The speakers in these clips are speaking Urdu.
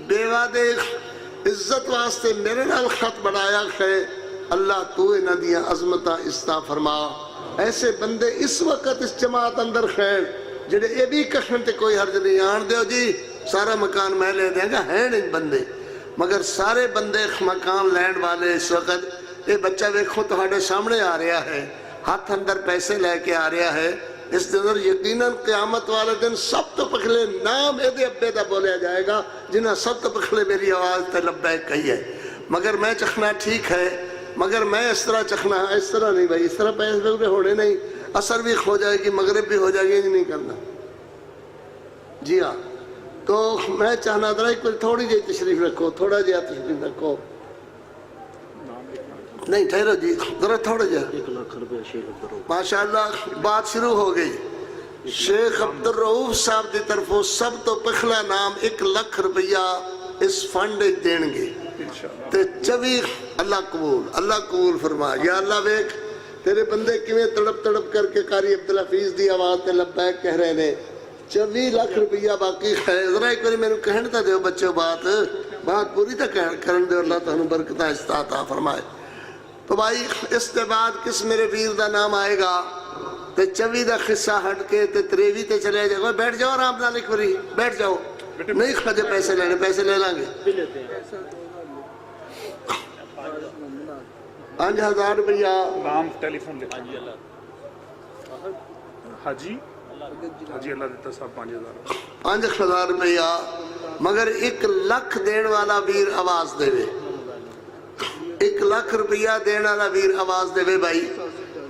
بیوہ دے عزت واسطے میرے نال خط بنایا ہے، اللہ تو انہاں دیاں عظمتاں عزتاں فرما۔ ایسے بندے اس وقت اس جماعت اندر خیر جڑے اے بھی کشن تے کوئی حرج نہیں، آن دیو جی سارا مکان میں لے دیں گا، ہیں نہیں بندے، مگر سارے بندے مکان لینڈ والے اس وقت یہ بچہ ویکھو تہاڈے سامنے آ رہا ہے، ہاتھ اندر پیسے لے کے آ رہا ہے، اس دن یقیناً قیامت والے دن سب تو پکھلے نام اے دے ابے دا بولیا جائے گا جنہاں سب تو پکھلے میری آواز تے لبیک کہی ہے۔ مگر میں چکھنا ٹھیک ہے، مگر میں اس طرح چکھنا اس طرح نہیں بھائی، اس طرح پیسے ہونے نہیں، اثر بھی ہو جائے گی مغرب بھی ہو جائے گی، نہیں کرنا۔ جی ہاں، تو میں چاہنا تھا ایک تھوڑی جی تشریف رکھو، تھوڑا جہا تشریف رکھو، نہیں ٹھہرو جی ذرا تھوڑا جہا۔ ماشاءاللہ بات شروع ہو گئی۔ شیخ عبدالرؤف صاحب دی طرفوں سب تو پخلا نام 1 لاکھ روپیہ اس فنڈ دین گے تے 24 اللہ قبول فرما۔ یا اللہ ویک تیرے بندے کیویں تڑپ تڑپ کر کے قاری عبدالحفیظ دی آواز تے لبیک کہہ رہے نے، 24 لاکھ روپیہ باقی ہے۔ ذرا ایک باری میرے کہنے تا دیو بچوں بات پوری تا کرن دیو، اللہ تعالیٰ برکتہ عطا فرمائے۔ تو بھائی اس کے بعد کس میرے ویر دا نام آئے گا تے 24 دا خصہ ہٹ کے تے 23 تے چلے جائے گا۔ بیٹھ جاؤ آرام نہ لکھ بری، بیٹھ جاؤ، نہیں خجے پیسے لینے، پیسے لے لیں گے۔ 5000 روپیہ نام ٹیلیفون لکھ حاجی اللہ دیتا صاحب 5000 روپیہ، مگر 1 لاکھ دین والا ویر آواز دے وے، 1 لاکھ روپیہ دین والا ویر آواز دے وے بھائی،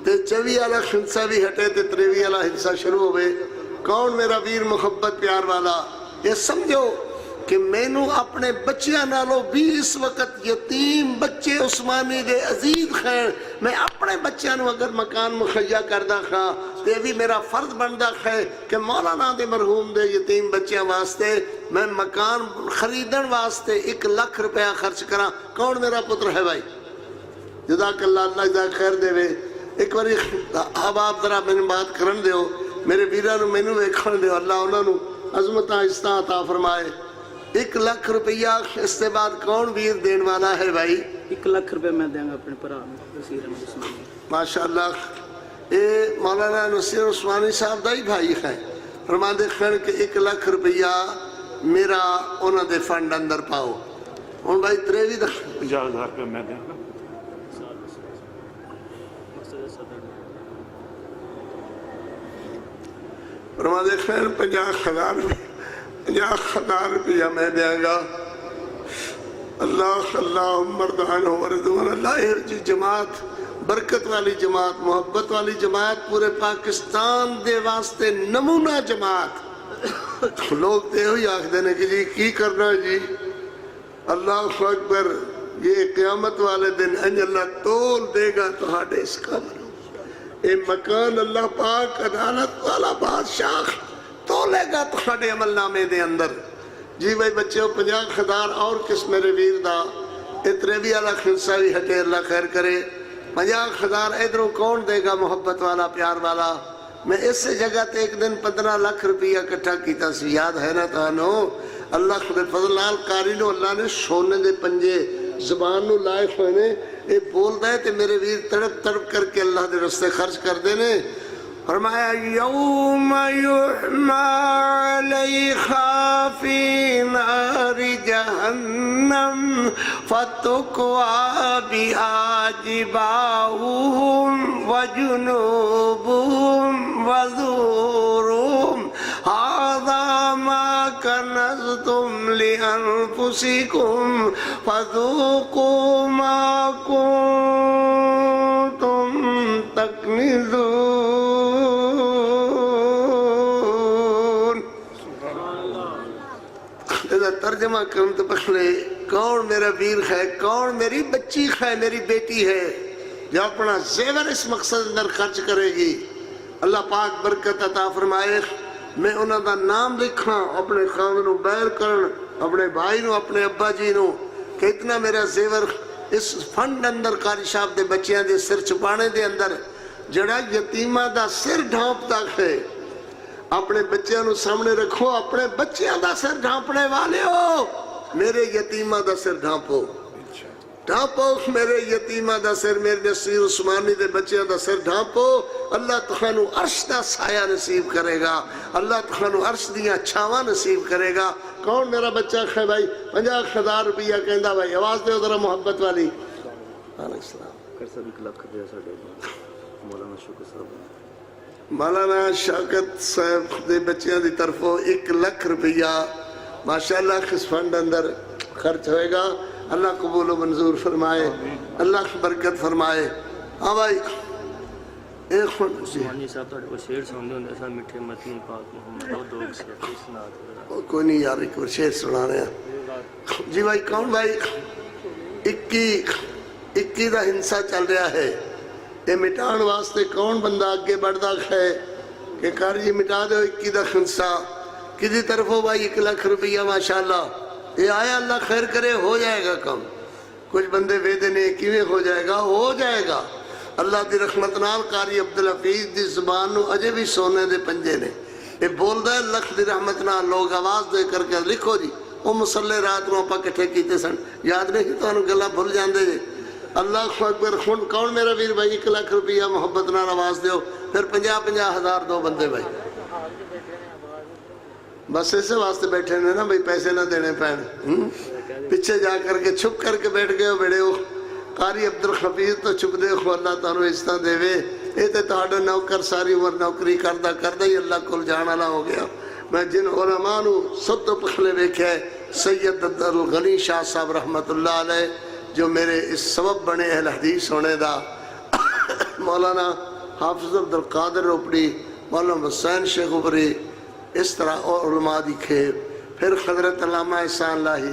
تے 24 والا خنسہ بھی ہٹے تے 23 والا حصہ شروع ہوئے۔ کون میرا ویر محبت پیار والا؟ یہ سمجھو کہ میں نو اپنے بچیاں نالو بھی اس وقت یتیم بچے عثمانی دے عزیز خیر، میں اپنے بچیاں نو اگر مکان مخیہ کردہ خواہ تے بھی میرا فرض بندہ ہے کہ مولانا دے مرحوم دے یتیم بچیاں واسطے میں مکان خریدن واسطے 1 لاکھ روپیہ خرچ کرا۔ کون میرا پتر ہے بھائی؟ جزاک اللہ، اللہ جزاک خیر دے وے۔ ایک باری اب آپ ذرا میں نے بات کرن دیو، میرے ویرہ نو میں نو ایکھن دیو، اللہ انہوں نو عظمتہ عزتہ عطا فرمائے۔ 1 لاکھ روپیہ اس کے بعد کون ویر دین والا ہے بھائی؟ 1 لاکھ روپے میں دیں گا اپنے پرا نصیر احمد عثمانی۔ ماشاءاللہ اے مولانا نصیر عثمانی صاحب دا ہی بھائی ہے، فرمان دے خیر کہ 1 لاکھ روپیہ میرا انہوں دے فنڈ اندر پاؤ۔ ان بھائی 53 دا 50,000 روپے میں دیں گا۔ فرمان دے خیر 50,000 روپیہ میں دیں گا۔ اللہ مردان ہو رضوان اللہ جی جماعت، برکت والی جماعت، محبت والی جماعت، پورے پاکستان دے واسطے نمونہ جماعت۔ لوگ تے ہوئی آکھ دینے کہ جی کی کرنا جی، اللہ اکبر، یہ قیامت والے دن انج اللہ تول دے گا تو ہاڑے اس کا منو، اے مکان اللہ پاک عدالت والا بادشاہ تولے گا تو ہاڑے عمل نامے دے اندر۔ جی بھائی بچے 50,000 اور کس میرے ویر دا، اتنے بھی اللہ خلصہ بھی ہٹے، اللہ خیر کرے۔ 50,000 ادھروں کون دے گا محبت والا پیار والا؟ میں اس سے جگہ تے ایک دن 15 لاکھ روپیہ کٹھا کیتا سی، یاد ہے نا تانو؟ اللہ خود فضل نال قاری نو اللہ نے سونے دے پنجے زبان نو لائے ہوئے نے، اے بول دے تے میرے ویر تڑپ تڑپ کر کے اللہ دے رستے خرچ کر دینے۔ فرمایا یوم یحما علیہا فی نار جہنم فتقوا بہا جباہہم وجنوبہم وظہورہم ھذا ما کنزتم لانفسکم فذوقوا ما کنتم تکنزون۔ ترجمہ کروں تو پچھلے کون میرا ویر ہے، کون میری بچی ہے، میری بیٹی ہے جو اپنا زیور اس مقصد اندر خرچ کرے گی۔ اللہ پاک برکت عطا فرمائے۔ میں انہوں دا نام لکھنا، اپنے خاندان نو بیر کرن، اپنے بھائی نو، اپنے ابا جی نو کہ اتنا میرا زیور اس فنڈ اندر قاری صاحب دے بچیاں دے سر چھپانے دے اندر جڑا یتیمہ دا سر ڈھانپ تک ہے، اپنے بچیاں نو سامنے رکھو اپنے بچیاں دا سر ڈھانپنے والے ہو میرے یتیمہ دا سر ڈھانپو ڈھانپو میرے یتیمہ دا سر میرے نصیر عثمانی دے بچیاں دا سر ڈھانپو اللہ تخانو عرش دا سایہ نصیب کرے گا اللہ تخانو عرش دیاں چھاواں نصیب کرے گا کون میرا بچہ ہے بھائی 50,000 روپیہ کہندہ بھائی آواز دے ذرا محبت والی علیہ السلام مولانا شوکت صاحب مولانا شوکت صاحب دے بچیاں دی طرفوں 1 لاکھ روپیہ ماشاءاللہ خس فنڈ اندر خرچ ہوئے گا اللہ قبول و منظور فرمائے اللہ برکت فرمائے ہاں بھائی ایک خون عثمانی صاحب تھوڑے کو شعر سننے ہوندے سا میٹھے متن پاک محمد او دوگ سے سنات کوئی نہیں یار ایک اور شعر سنا رہے ہیں جی بھائی کون بھائی 21 دا ہنسا چل رہا ہے یہ مٹان واسطے کون بندہ آگے بڑھدا ہے کہ کار جی مٹا دو 21 دا ہنسا کسی طرف ہو بھائی 1 لاکھ روپیہ ماشاءاللہ یہ آیا اللہ خیر کرے ہو جائے گا کم کچھ بندے ویدے نے کیویں ہو جائے گا ہو جائے گا اللہ دی رحمت نال قاری عبدالحفیظ دی زبان نو اجے بھی سونے دے پنجے نے یہ بول دا ہے لکھ دی رحمت نال لوگ آواز دے کر کے لکھو جی وہ مسلح رات نو اپا کٹھے کیتے سن یاد نہیں تو انہوں گلہ بھول جاندے جے اللہ اکبر خون کون میرا ویر بھائی 1 لاکھ روپیہ محبت نال آواز دیو پھر 50,000 دو بندے بھائی بس اسے واسطے بیٹھے نے نا بھئی پیسے نہ دینے پہن پچھے جا کر کے چھپ کر کے بیٹھ گئے ہو بیڑے ہو قاری عبدالحفیظ تو چھپ دے ہو اللہ تعالیٰ عزتہ دے وے اے تے تہاڈا نوکر ساری عمر نوکری کردہ ہی اللہ کل جان والا ہو گیا میں جن علماء نو سب تو پخلے ویکھے سید عبدالغنی شاہ صاحب رحمت اللہ علیہ جو میرے اس سبب بنے اہل حدیث ہونے دا مولانا حافظ عبدالقادر روپڑی مولانا حسین شیخ عبری اس طرح اور علماء دکھے پھر حضرت علامہ احسان لاہی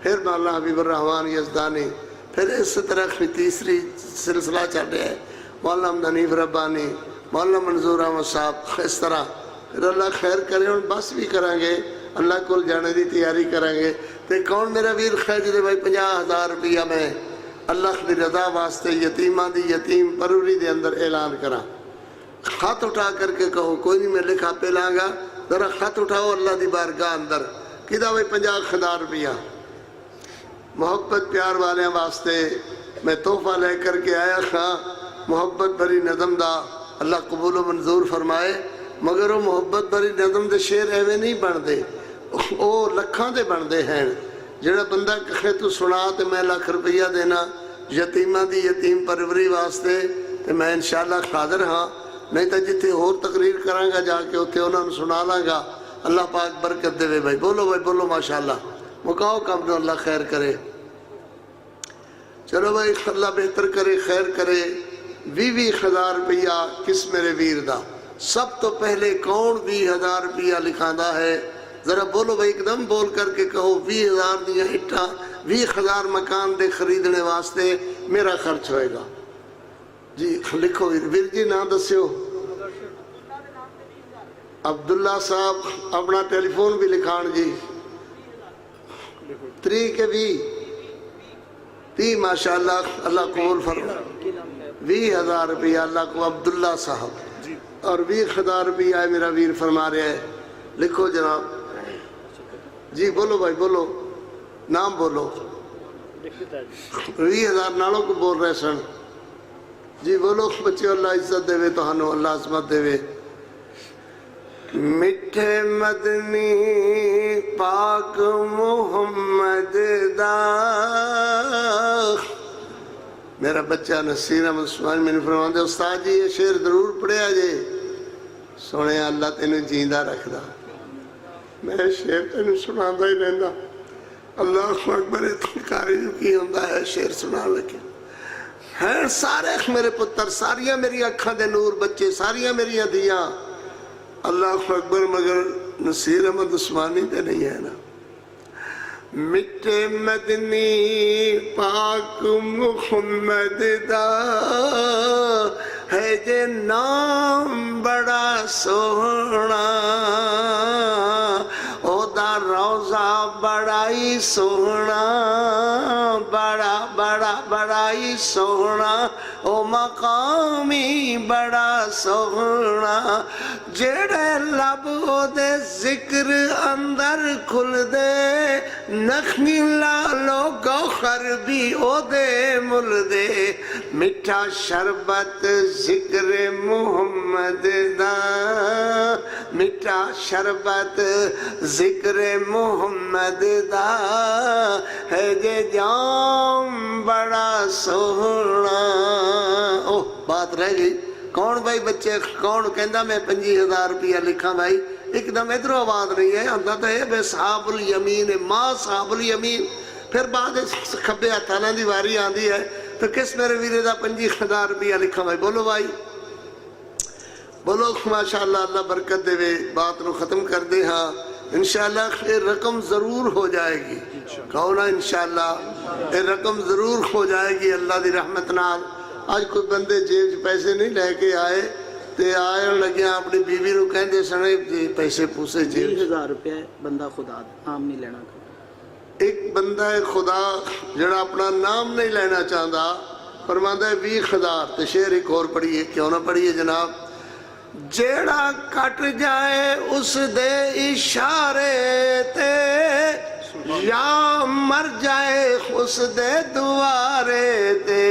پھر مولانا حبیب الرحمن یزدانی پھر اس طرح تیسری سلسلہ چل رہا ہے مولانا حنیف ربانی مولانا منظور احمد صاحب اس طرح پھر اللہ خیر کرے اور بس بھی کریں گے اللہ کل جانے دی تیاری کریں گے تے کون میرا ویر خیر جدے بھائی 50,000 روپیہ میں اللہ دی رضا واسطے یتیمہ دی یتیم پروری دے اندر اعلان کرا خط اٹھا کر کے کہو کوئی نہیں میں لکھا پہ لانگا ذرا خط اٹھاؤ اللہ دی بارگاہ اندر کدھا بھائی 50,000 روپیہ محبت پیار والے واسطے میں تحفہ لے کر کے آیا تھا محبت بری نظم دا اللہ قبول و منظور فرمائے مگر وہ محبت بری نظم دے شعر ایویں نہیں بن دے او لکھاں دے بن دے ہیں جڑا بندہ کہے تو سنا تے میں 1 لاکھ روپیہ دینا یتیمہ دی یتیم پروری واسطے تے میں انشاءاللہ حاضر ہاں نہیں تو جتنے اور تقریر کریں گا جا کے اتنے انہوں نے سنا لاں گا اللہ پاک برکت دے بھائی بولو ماشاءاللہ مکاؤ کام تو اللہ خیر کرے چلو بھائی اللہ بہتر کرے خیر کرے 20,000 روپیہ کس میرے ویر دا سب تو پہلے کون 20,000 روپیہ لکھاندہ ہے ذرا بولو بھائی ایک دم بول کر کے کہو 20,000 دیا اٹھا 20,000 مکان دے خریدنے واسطے میرا خرچ ہوئے گا جی لکھو ویر جی نام دسیو عبداللہ صاحب اپنا ٹیلی فون بھی لکھان جی 3 کے 30 ماشاءاللہ اللہ قبول فرما 20,000 روپیہ اللہ کو عبداللہ صاحب اور 20,000 روپیہ ہے میرا ویر فرما رہے ہیں لکھو جناب جی بولو بھائی بولو نام بولو 20,000 نالوں کو بول رہے سن جی بولو بچے اللہ عزت دے وے تو ہنو اللہ عظمت دے وے مٹھے مدنی پاک محمد دا میرا بچہ نصیر احمد عثمانی میں نے فرمایا استاد جی یہ شعر ضرور پڑھیا جے سونے اللہ تینوں جیندہ رکھ دا میں شعر تینوں سناندہ ہی رہندا اللہ اکبر اتنکاری جو کی ہوندہ ہے شعر سنان لگے ہیں سارے میرے پتر ساریاں میری اکھاں دے نور بچے ساریاں میری دھیاں اللہ اکبر مگر نصیر احمد عثمانی دے نہیں ہے نا مٹھے مدنی پاک محمد دا ہے جے نام بڑا سونا او دا روزہ بڑا ہی سونا بڑا بڑا ہی سونا او مقامی بڑا سونا جڑے لب او دے ذکر اندر کھل دے نخمی لالو گوخر بھی او دے مل دے میٹھا شربت ذکر محمد دا میٹھا شربت ذکر محمد دا ہے جے جام بڑا سونا اوہ بات رہ گئی کون بھائی بچے کون کہندا میں 50,000 روپیہ لکھا بھائی ایک دم ادھر آواز نہیں ہے اندھا تو ہے بے صحاب الیمین ما صحاب الیمین پھر بعد کھبے ہتھاں دی واری آندی ہے تو کس میرے ویرے دا 50,000 روپیہ لکھا بھائی بولو بھائی بولو ماشاءاللہ اللہ برکت دے وے بات نو ختم کر دے ہاں انشاءاللہ یہ رقم ضرور ہو جائے گی کہو نا انشاءاللہ یہ رقم ضرور ہو جائے گی اللہ دی رحمت نال آج کوئی بندے جیب پیسے نہیں لے کے آئے تے آئے لگیا اپنی بیوی نو کہندے سنے پیسے پوسے جیب 20,000 روپے بندہ خدا عام نہیں لینا ایک بندہ خدا جڑا اپنا نام نہیں لینا چاہتا فرماندہ ہے 20,000 تے شعر ایک اور پڑھیے کیوں نہ پڑھیے جناب جیڑا کٹ جائے اس دے اشارے تے یا مر جائے اس دے دوارے تے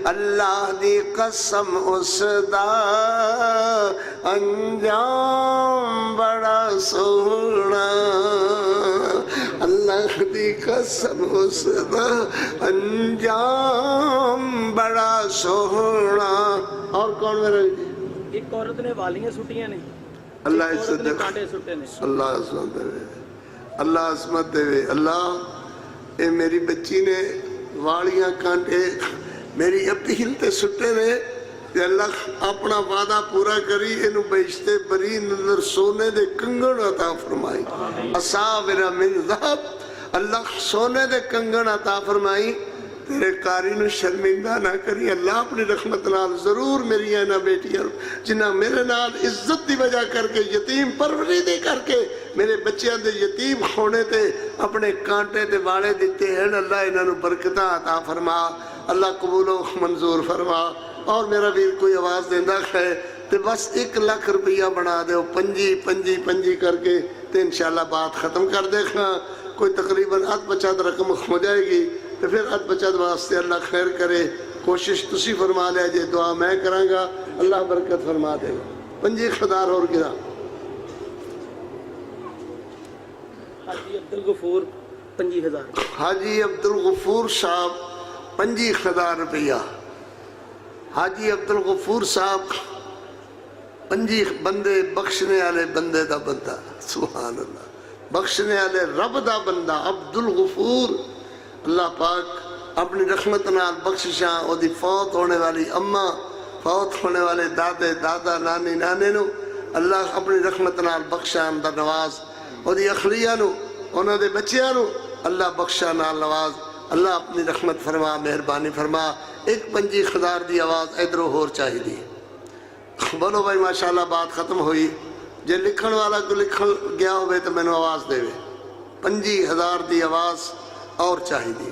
اللہ دی قسم اس دا انجام بڑا سونا اللہ دی قسم اس دا انجام بڑا سونا اور کون میرے ایک عورت نے والیاں سٹیاں نے اللہ عزت دے کانٹے سٹے نے اللہ عزت دے اللہ عظمت دے اللہ اے میری بچی نے والیاں کانٹے میری اپیل تے سٹے نے کہ اللہ اپنا وعدہ پورا کری انہوں بیشتے بری نظر سونے دے کنگن عطا فرمائی اصابر من ذہب اللہ سونے دے کنگن عطا فرمائی تیرے قاری نو شرمندہ نہ کری اللہ اپنی رحمت نال ضرور میری اینا بیٹیاں جنہ میرے نال عزت دی وجہ کر کے یتیم پروری دے کر کے میرے بچیاں دے یتیم ہونے تے اپنے کانٹے تے والے دیتے ہیں اللہ انہاں نو برکتاں عطا فرما اللہ قبول و منظور فرما اور میرا بھی کوئی آواز دیندہ ہے تے بس 1 لاکھ روپیہ بنا دے پنجی کر کے تے انشاءاللہ بات ختم کر دے کوئی تقریباً 8-50 رقم ہو جائے گی تو پھر 8-50 واسطے اللہ خیر کرے کوشش تسی فرما لے جے دعا میں کروں گا اللہ برکت فرما دے گا 50,000 اور گرا حاجی عبدالغفور 50,000 حاجی عبدالغفور صاحب 50,000 روپیہ حاجی عبدالغفور صاحب 50 بندے بخشنے والے بندے دا بندہ سبحان اللہ بخشنے والے رب دا بندہ عبدالغفور اللہ پاک اپنی رحمت نال بخششاں او دی فوت ہونے والی اماں فوت ہونے والے دادے دادا نانی نانے نو اللہ اپنی رحمت نال بخشاں اندر نواز او دی اخلیہ نو انہاں دے بچیاں نو اللہ بخشاں نال نواز اللہ اپنی رحمت فرما مہربانی فرما 50,000 دی آواز ادھروں ہور چاہی دی بولو بھائی ماشاءاللہ بات ختم ہوئی جے لکھن والا کو لکھن گیا ہوئے تو میں نے آواز دے وے 50,000 دی آواز اور چاہی دی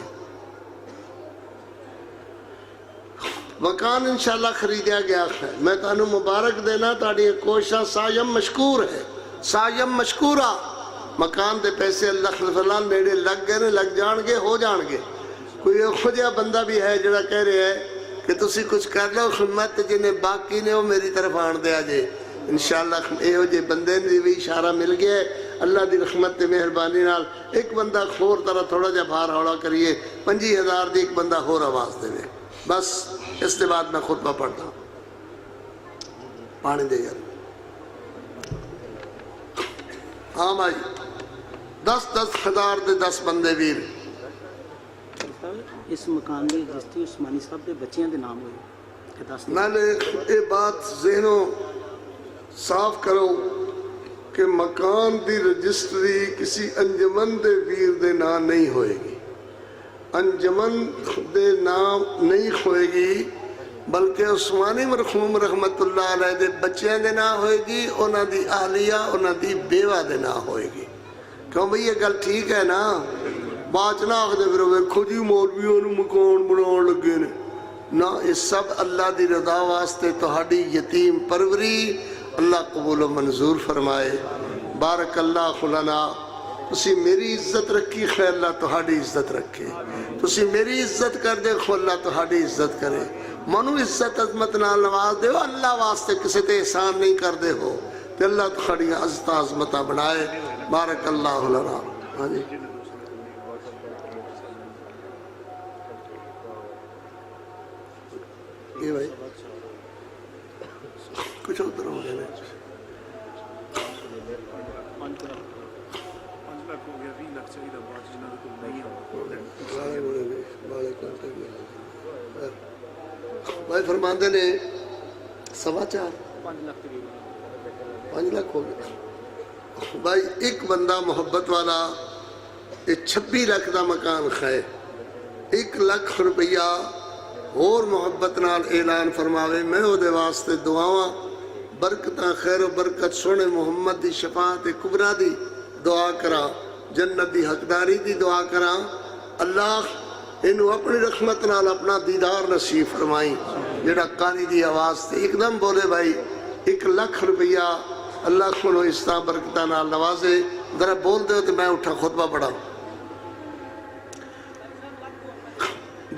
مکان انشاءاللہ خریدیا گیا ہے میں تانوں مبارک دینا تاڑی کوشاں سایم مشکور ہے سایم مشکورہ مکان دے پیسے اللہ فلان نیڑے لگ گئے لگ جان گے ہو جان گے کوئی خودیا بندہ بھی ہے جڑا کہہ رہے ہے کہ تسی کچھ کر لو خدمت جنہیں باقی نے وہ میری طرف آن دیا جے انشاءاللہ اے ہو جے بندے نے بھی اشارہ مل گیا ہے اللہ دی رحمت تے مہربانی نال ایک بندہ خور طرح تھوڑا جا بھار ہوڑا کریے 50,000 دی ایک بندہ خور آواز دے میں بس اس کے بعد میں خطبہ پڑھتا ہوں پانی دے یار ہاں بھائی 10,000 دے 10 بندے ویر اس مکان میں جستی عثمانی صاحب دے بچیاں دے نام ہوئے میں نے یہ بات ذہنوں صاف کرو کہ مکان دی رجسٹری کسی انجمن دے ویر دے نام نہیں ہوئے گی انجمن دے نام نہیں ہوئے گی بلکہ عثمانی مرحوم رحمت اللہ علیہ دے بچیاں دے نام ہوئے گی انہاں دی اہلیہ انہاں دی بیوہ دے نام ہوئے گی کیوں بھئی یہ گل ٹھیک ہے نا بعد چ نہ آخدے پھر ویکھو جی مولویوں نوں مکان بناؤن لگے نے نہ یہ سب اللہ دی رضا واسطے تہاڈی یتیم پروری اللہ قبول و منظور فرمائے بارک اللہ لنا تسی میری عزت رکھی خیر اللہ تہاڈی عزت رکھے تسی میری عزت کر دے خو اللہ تہاڈی عزت کرے منو عزت عظمت نال نواز دے اللہ واسطے کسے تے احسان نہیں کر دے ہو تے اللہ تہاڈی عزت عظمت بنائے بارک اللہ لنا ہاں جی یہ بھائی کچھ ادھر ہو گئے بھائی فرماندے نے 4.25 5 لاکھ ہو گئے بھائی ایک بندہ محبت والا یہ 26 لاکھ دا مکان خائے 1 لاکھ روپیہ اور محبت نال اعلان فرماوے میں او دے واسطے دعاواں برکتاں خیر و برکت سونے محمد دی شفاعت کبریٰ دی دعا کرا جنت دی حقداری دی دعا کرا اللہ انہوں اپنی رحمت نال اپنا دیدار نصیب فرمائی جڑا قاری دی آواز تے ایک دم بولے بھائی 1 لاکھ روپیہ اللہ کو اس طرح برکتاں نال نوازے ذرا بول دے تو میں اٹھا خطبہ پڑھا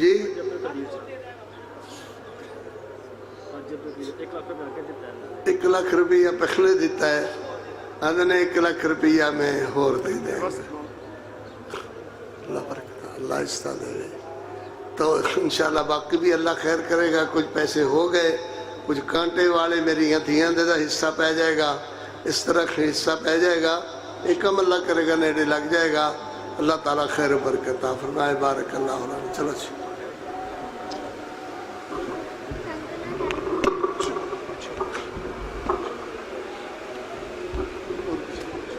جی 1 لاکھ روپیہ پہلے دیتا ہے آدھنے 1 لاکھ روپیہ میں اور دے دیں اللہ برکتہ اللہ استہ دے تو انشاءاللہ باقی بھی اللہ خیر کرے گا کچھ پیسے ہو گئے کچھ کانٹے والے میری ہتھیاں دے دا حصہ پہ جائے گا اس طرح حصہ پہ جائے گا ایک کم اللہ کرے گا نیڑے لگ جائے گا اللہ تعالیٰ خیر و برکتہ فرمائے بارک اللہ علیہ چلو جی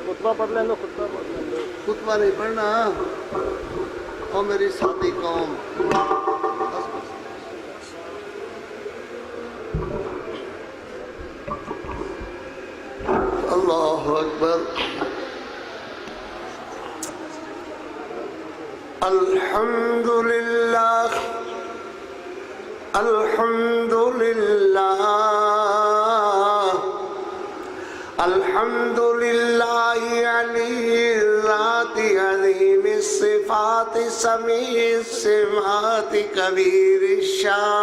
خطبہ پڑھ لیں دو خطبہ پڑھ لیں دو خطبہ نہیں پڑھنا اور میری ساتھی قوم اللہ اکبر الحمدللہ الحمدللہ الحمدللہ علی الذات عظیم الصفات سمیع السمات کبیر الشان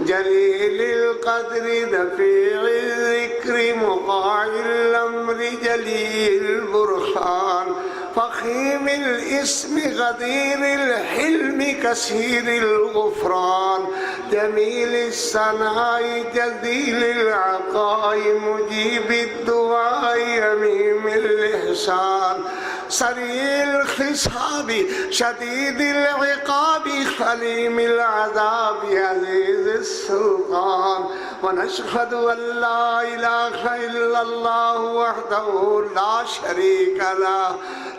جلیل القدر دفیع الذکر مطاع الامر جلیل البرهان فخیم الاسم غدیر الحلم کثیر الغفران جمیل الثناء جزیل العطاء مجیب الدعاء عمیم الاحسان سریع الحساب شدید العقاب حلیم العذاب عزیز السلطان ونشهد ان لا اله الا الله وحده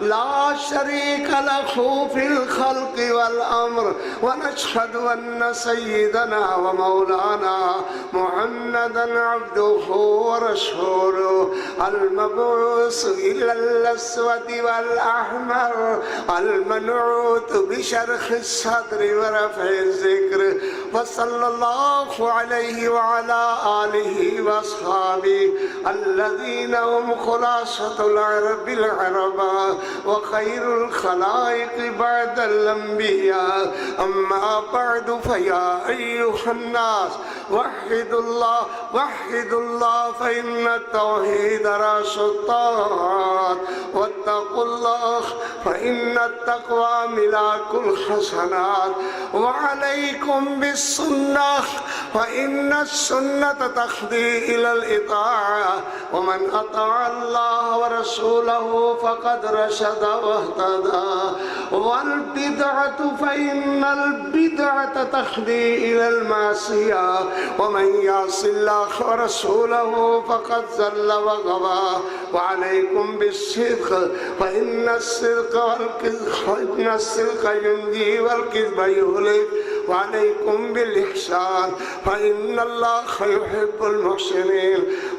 لا شريك له في الخلق والأمر ونشهد أن سيدنا ومولانا محمدا عبده ورسوله المبعوث إلى الأسود والأحمر المنعوت بشرح الصدر ورفع الذكر وصلى الله عليه وعلى آله وأصحابه الذين هم خلاصة العرب العرباء وخير الخلائق بعد الأنبياء أما بعد فيا أيها الناس وحدوا الله فإن التوحيد رأس الطاعات واتقوا الله فإن التقوى ملاك الحسنات وعليكم بالسنة فإن السنة تهدي إلى الإطاعة ومن أطاع الله ورسوله فقد رشد واهتدى والبدعة فإن البدعة تهدي إلى المعصية ومن يعص الله ورسوله فقد زل وغوى وعليكم بالصدق فإن الصدق ينجي والكذب يهلك وعليكم بالإحسان فإن الله يحب المحسنين